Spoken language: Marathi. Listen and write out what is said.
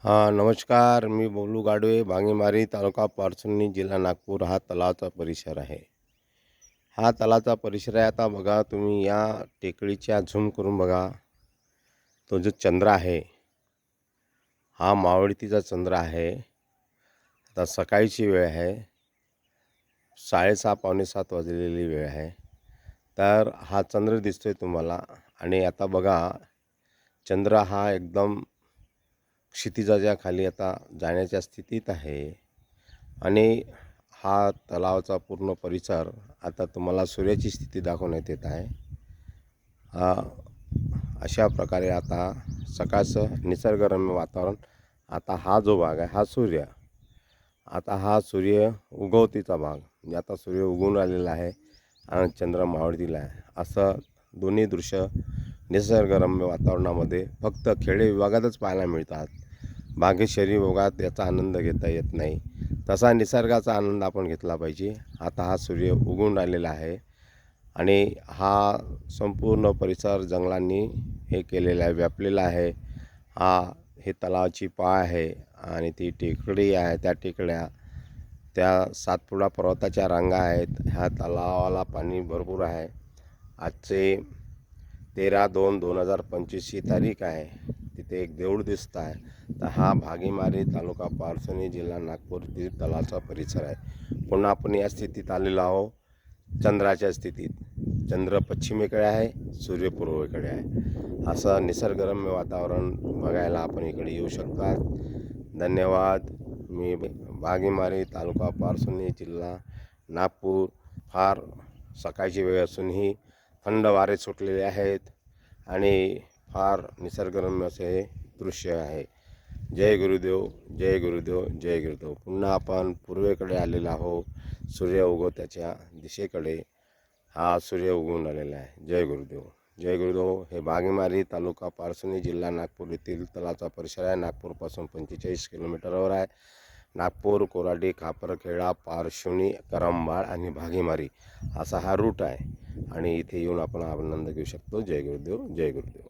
नमस्कार. मी बोलू गाडवे, भांगेमारी, तालुका पारसुनी, जिल्हा नागपूर. हा तलावाचा परिसर आहे. हा तलावाचा परिसर आहे. आता बघा तुम्ही या टेकडीच्या झूम करून बघा. तो जो चंद्र आहे, हा मावळतीचा चंद्र आहे. आता सकाळची वेळ आहे. 6:30 पावणे 7 वाजलेली वेळ आहे. तर हा चंद्र दिसतोय तुम्हाला. आणि आता बघा, चंद्र हा एकदम क्षितिजाच्या खाली आता जाण्याच्या स्थितीत आहे. आणि हा तलावाचा पूर्ण परिसर आता तुम्हाला सूर्याची स्थिती दाखवण्यात येत आहे. अशा प्रकारे आता सकाळचं निसर्गरम्य वातावरण. आता हा जो भाग आहे हा सूर्य, आता हा सूर्य उगवतीचा भाग, म्हणजे आता सूर्य उगवून आलेला आहे आणि चंद्र मावळतीला आहे. असं दोन्ही दृश्य निसर्गरम्य वातावरणामध्ये फक्त खेडे विभागातच पाहायला मिळतात. बाकी शहरी भागात याचा आनंद घेता येत नाही. तसा निसर्गाचा आनंद आपण घेतला पाहिजे. आता हा सूर्य उगवून राहिलेला आहे आणि हा संपूर्ण परिसर जंगलांनी हे केलेला आहे, व्यापलेला आहे. हे तलावाची पाय आहे आणि ती टेकडी आहे. त्या टेकड्या, त्या सातपुडा पर्वताच्या रांगा आहेत. ह्या तलावाला पाणी भरपूर आहे. आजचे 13/2/2025 ही तारीख आहे. तिथे एक देऊळ दिसत आहे. तर हा भागीमारी, तालुका पारसुनी, जिल्हा नागपूर तलावाचा परिसर आहे. पुन्हा आपण या स्थितीत आलेलो आहोत, चंद्राच्या स्थितीत. चंद्र पश्चिमेकडे आहे, सूर्य पूर्वेकडे आहे. असं निसर्गरम्य वातावरण बघायला आपण इकडे येऊ शकतात. धन्यवाद. मी भागीमारी, तालुका पारसुनी, जिल्हा नागपूर. फार सकाळची वेळ असूनही थंड वारे सुटलेले आहेत आणि फार निसर्गरम्य असे हे दृश्य आहे. जय गुरुदेव, जय गुरुदेव, जय गुरुदेव. पुन्हा आपण पूर्वेकडे आलेलो आहोत, सूर्य उगवत्याच्या दिशेकडे. हा सूर्य उगवून आलेला आहे. जय गुरुदेव, जय गुरुदेव. हे भागीमारी, तालुका पारसुनी, जिल्हा नागपूर येथील तलावाचा परिसर आहे. नागपूरपासून 45 किलोमीटरवर आहे. नागपूर, कोराडी, खापरखेडा, पारशिवनी, करंबाळ आणि भागीमारी असा हा रूट आहे आणि इथे येऊन आपण आनंद घेऊ शकतो. जय गुरुदेव, जय गुरुदेव.